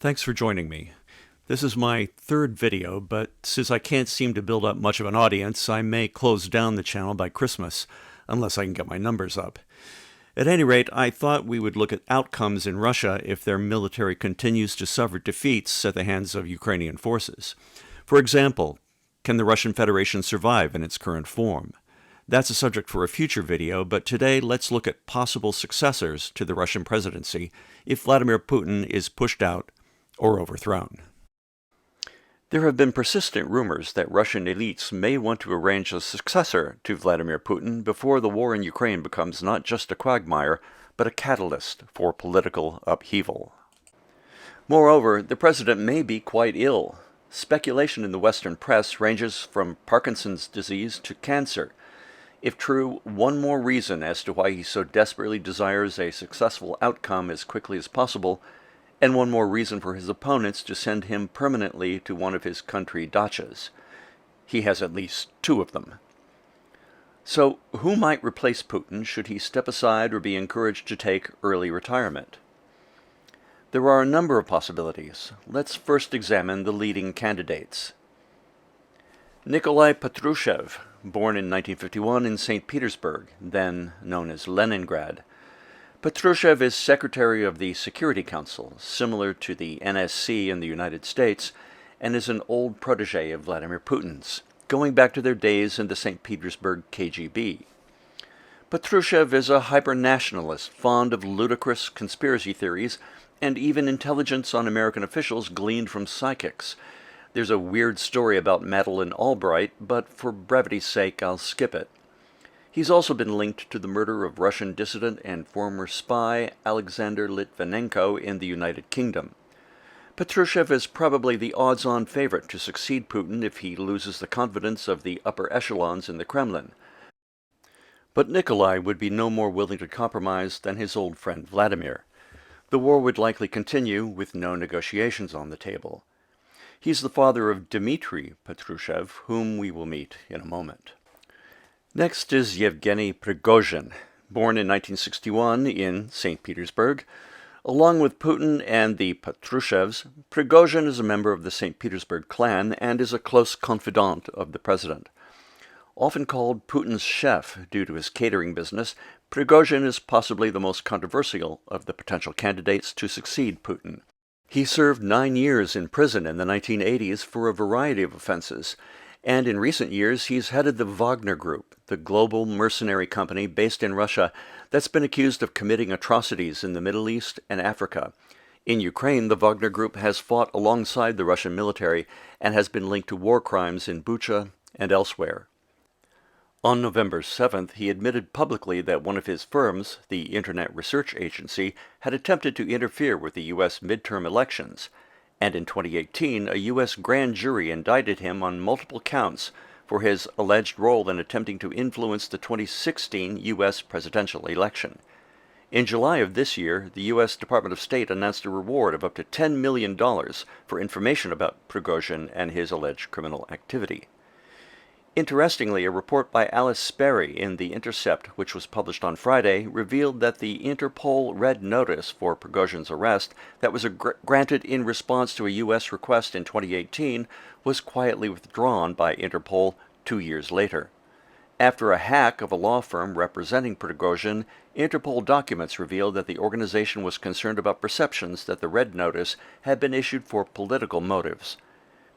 Thanks for joining me. This is my third video, but since I can't seem to build up much of an audience, I may close down the channel by Christmas, unless I can get my numbers up. At any rate, I thought we would look at outcomes in Russia if their military continues to suffer defeats at the hands of Ukrainian forces. For example, can the Russian Federation survive in its current form? That's a subject for a future video, but today let's look at possible successors to the Russian presidency if Vladimir Putin is pushed out or overthrown. There have been persistent rumors that Russian elites may want to arrange a successor to Vladimir Putin before the war in Ukraine becomes not just a quagmire, but a catalyst for political upheaval. Moreover, the president may be quite ill. Speculation in the Western press ranges from Parkinson's disease to cancer. If true, one more reason as to why he so desperately desires a successful outcome as quickly as possible, and one more reason for his opponents to send him permanently to one of his country dachas. He has at least two of them. So, who might replace Putin should he step aside or be encouraged to take early retirement? There are a number of possibilities. Let's first examine the leading candidates. Nikolai Patrushev, born in 1951 in St. Petersburg, then known as Leningrad. Patrushev is Secretary of the Security Council, similar to the NSC in the United States, and is an old protege of Vladimir Putin's, going back to their days in the St. Petersburg KGB. Patrushev is a hyper-nationalist, fond of ludicrous conspiracy theories, and even intelligence on American officials gleaned from psychics. There's a weird story about Madeleine Albright, but for brevity's sake I'll skip it. He's also been linked to the murder of Russian dissident and former spy Alexander Litvinenko in the United Kingdom. Patrushev is probably the odds-on favorite to succeed Putin if he loses the confidence of the upper echelons in the Kremlin. But Nikolai would be no more willing to compromise than his old friend Vladimir. The war would likely continue with no negotiations on the table. He's the father of Dmitry Patrushev, whom we will meet in a moment. Next is Yevgeny Prigozhin, born in 1961 in St. Petersburg. Along with Putin and the Patrushevs, Prigozhin is a member of the St. Petersburg clan and is a close confidant of the president. Often called Putin's chef due to his catering business, Prigozhin is possibly the most controversial of the potential candidates to succeed Putin. He served 9 years in prison in the 1980s for a variety of offenses, and in recent years he's headed the Wagner Group, the global mercenary company based in Russia that's been accused of committing atrocities in the Middle East and Africa. In Ukraine, the Wagner Group has fought alongside the Russian military and has been linked to war crimes in Bucha and elsewhere. On November 7th, he admitted publicly that one of his firms, the Internet Research Agency, had attempted to interfere with the U.S. midterm elections, and in 2018, a U.S. grand jury indicted him on multiple counts for his alleged role in attempting to influence the 2016 U.S. presidential election. In July of this year, the U.S. Department of State announced a reward of up to $10 million for information about Prigozhin and his alleged criminal activity. Interestingly, a report by Alice Sperry in The Intercept, which was published on Friday, revealed that the Interpol Red Notice for Prigozhin's arrest that was granted in response to a U.S. request in 2018 was quietly withdrawn by Interpol 2 years later. After a hack of a law firm representing Prigozhin, Interpol documents revealed that the organization was concerned about perceptions that the Red Notice had been issued for political motives.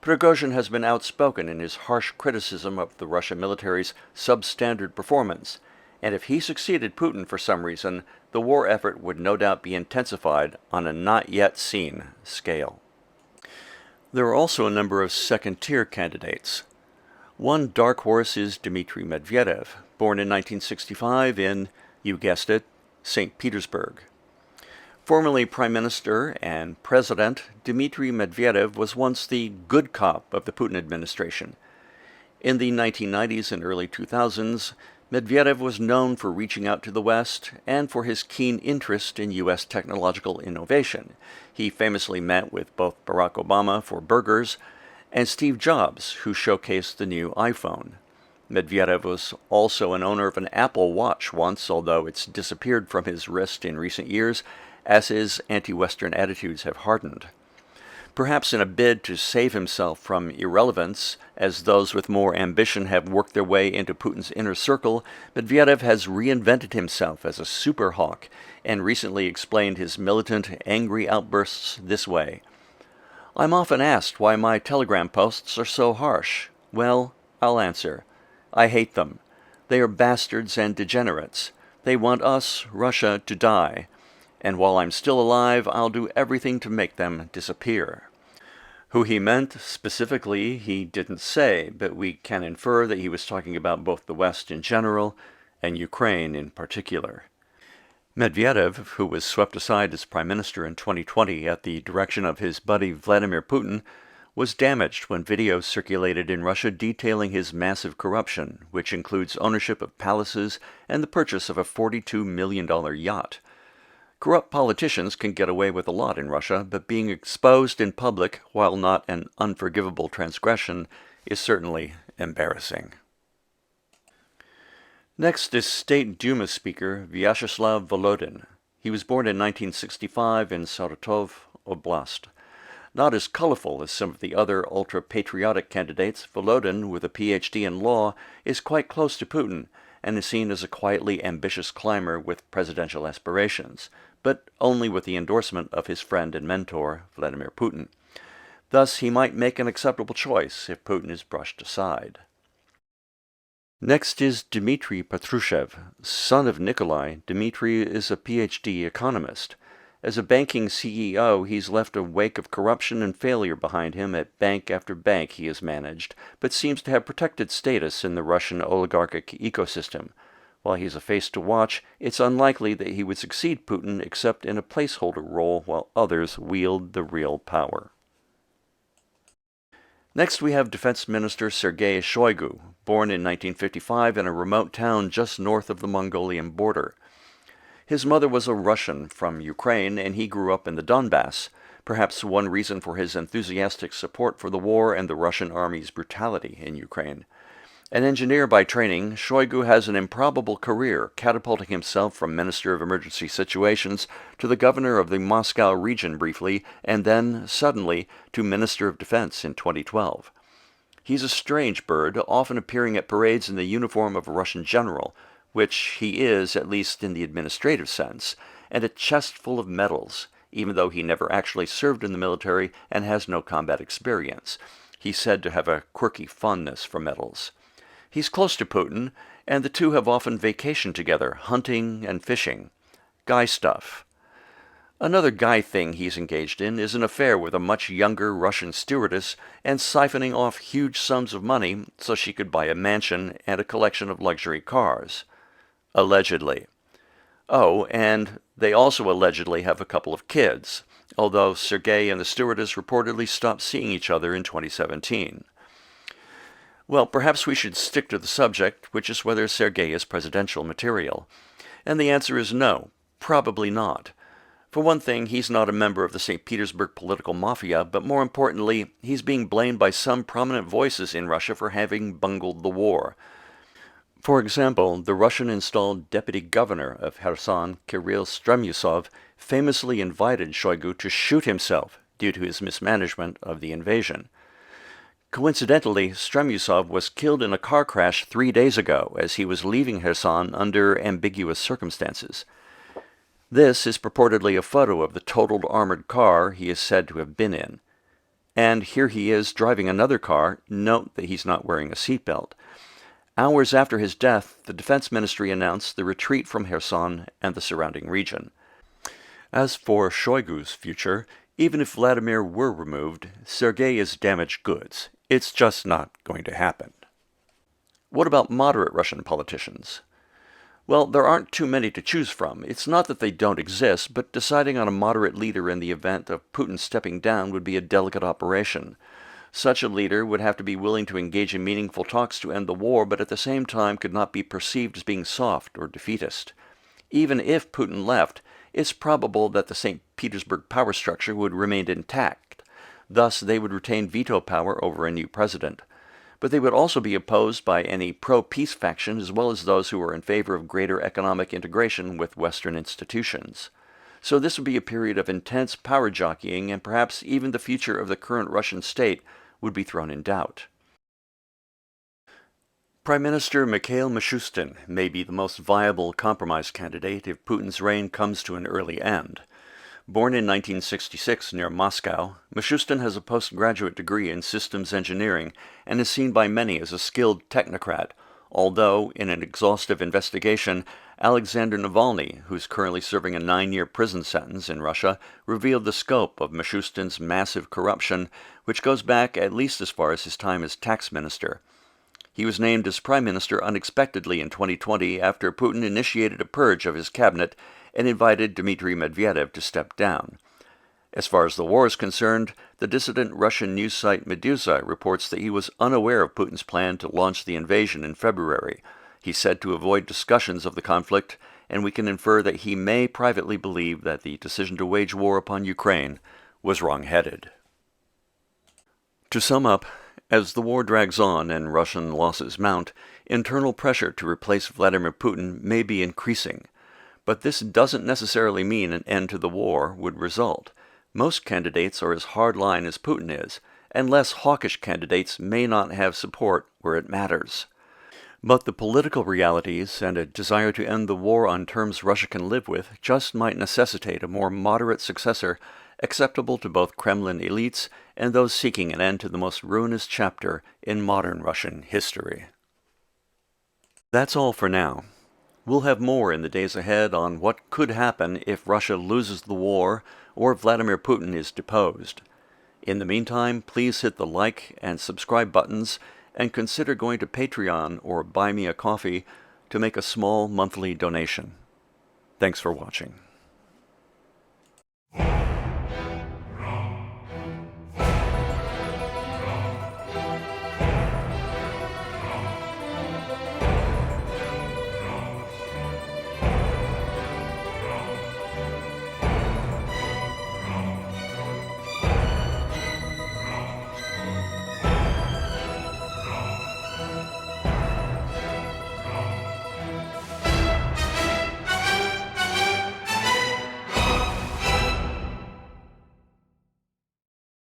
Prigozhin has been outspoken in his harsh criticism of the Russian military's substandard performance, and if he succeeded Putin for some reason, the war effort would no doubt be intensified on a not-yet-seen scale. There are also a number of second-tier candidates. One dark horse is Dmitry Medvedev, born in 1965 in, you guessed it, St. Petersburg. Formerly Prime Minister and President, Dmitry Medvedev was once the good cop of the Putin administration. In the 1990s and early 2000s, Medvedev was known for reaching out to the West and for his keen interest in U.S. technological innovation. He famously met with both Barack Obama for burgers and Steve Jobs, who showcased the new iPhone. Medvedev was also an owner of an Apple Watch once, although it's disappeared from his wrist in recent years, as his anti-Western attitudes have hardened. Perhaps in a bid to save himself from irrelevance, as those with more ambition have worked their way into Putin's inner circle, Medvedev has reinvented himself as a super hawk and recently explained his militant, angry outbursts this way. "I'm often asked why my Telegram posts are so harsh. Well, I'll answer. I hate them. They are bastards and degenerates. They want us, Russia, to die. And while I'm still alive, I'll do everything to make them disappear." Who he meant specifically, he didn't say, but we can infer that he was talking about both the West in general and Ukraine in particular. Medvedev, who was swept aside as prime minister in 2020 at the direction of his buddy Vladimir Putin, was damaged when videos circulated in Russia detailing his massive corruption, which includes ownership of palaces and the purchase of a $42 million yacht. Corrupt politicians can get away with a lot in Russia, but being exposed in public, while not an unforgivable transgression, is certainly embarrassing. Next is State Duma Speaker Vyacheslav Volodin. He was born in 1965 in Saratov Oblast. Not as colorful as some of the other ultra-patriotic candidates, Volodin, with a PhD in law, is quite close to Putin and is seen as a quietly ambitious climber with presidential aspirations, but only with the endorsement of his friend and mentor, Vladimir Putin. Thus, he might make an acceptable choice if Putin is brushed aside. Next is Dmitry Patrushev. Son of Nikolai, Dmitry is a PhD economist. As a banking CEO, he's left a wake of corruption and failure behind him at bank after bank he has managed, but seems to have protected status in the Russian oligarchic ecosystem. While he's a face to watch, it's unlikely that he would succeed Putin except in a placeholder role while others wield the real power. Next we have Defense Minister Sergei Shoigu, born in 1955 in a remote town just north of the Mongolian border. His mother was a Russian from Ukraine, and he grew up in the Donbass, perhaps one reason for his enthusiastic support for the war and the Russian army's brutality in Ukraine. An engineer by training, Shoigu has an improbable career, catapulting himself from Minister of Emergency Situations to the governor of the Moscow region briefly, and then, suddenly, to Minister of Defense in 2012. He's a strange bird, often appearing at parades in the uniform of a Russian general, which he is, at least in the administrative sense, and a chest full of medals, even though he never actually served in the military and has no combat experience. He's said to have a quirky fondness for medals. He's close to Putin, and the two have often vacationed together, hunting and fishing. Guy stuff. Another guy thing he's engaged in is an affair with a much younger Russian stewardess and siphoning off huge sums of money so she could buy a mansion and a collection of luxury cars. Allegedly. Oh, and they also allegedly have a couple of kids, although Sergei and the stewardess reportedly stopped seeing each other in 2017. Well, perhaps we should stick to the subject, which is whether Sergei is presidential material. And the answer is no, probably not. For one thing, he's not a member of the St. Petersburg political mafia, but more importantly, he's being blamed by some prominent voices in Russia for having bungled the war. For example, the Russian-installed deputy governor of Kherson, Kirill Stremyusov, famously invited Shoigu to shoot himself due to his mismanagement of the invasion. Coincidentally, Stremyusov was killed in a car crash 3 days ago as he was leaving Kherson under ambiguous circumstances. This is purportedly a photo of the totaled armored car he is said to have been in. And here he is driving another car. Note that he's not wearing a seatbelt. Hours after his death, the Defense Ministry announced the retreat from Kherson and the surrounding region. As for Shoigu's future, even if Vladimir were removed, Sergei is damaged goods. It's just not going to happen. What about moderate Russian politicians? Well, there aren't too many to choose from. It's not that they don't exist, but deciding on a moderate leader in the event of Putin stepping down would be a delicate operation. Such a leader would have to be willing to engage in meaningful talks to end the war, but at the same time could not be perceived as being soft or defeatist. Even if Putin left, it's probable that the St. Petersburg power structure would remain intact. Thus, they would retain veto power over a new president. But they would also be opposed by any pro-peace faction as well as those who are in favor of greater economic integration with Western institutions. So this would be a period of intense power jockeying, and perhaps even the future of the current Russian state would be thrown in doubt. Prime Minister Mikhail Meshustin may be the most viable compromise candidate if Putin's reign comes to an early end. Born in 1966 near Moscow, Meshustin has a postgraduate degree in systems engineering and is seen by many as a skilled technocrat, although, in an exhaustive investigation, Alexander Navalny, who's currently serving a 9-year prison sentence in Russia, revealed the scope of Meshustin's massive corruption, which goes back at least as far as his time as tax minister. He was named as prime minister unexpectedly in 2020 after Putin initiated a purge of his cabinet and invited Dmitry Medvedev to step down. As far as the war is concerned, the dissident Russian news site Meduza reports that he was unaware of Putin's plan to launch the invasion in February. He said to avoid discussions of the conflict, and we can infer that he may privately believe that the decision to wage war upon Ukraine was wrong-headed. To sum up, as the war drags on and Russian losses mount, internal pressure to replace Vladimir Putin may be increasing. But this doesn't necessarily mean an end to the war would result. Most candidates are as hardline as Putin is, and less hawkish candidates may not have support where it matters. But the political realities and a desire to end the war on terms Russia can live with just might necessitate a more moderate successor acceptable to both Kremlin elites and those seeking an end to the most ruinous chapter in modern Russian history. That's all for now. We'll have more in the days ahead on what could happen if Russia loses the war or Vladimir Putin is deposed. In the meantime, please hit the like and subscribe buttons and consider going to Patreon or Buy Me a Coffee to make a small monthly donation. Thanks for watching.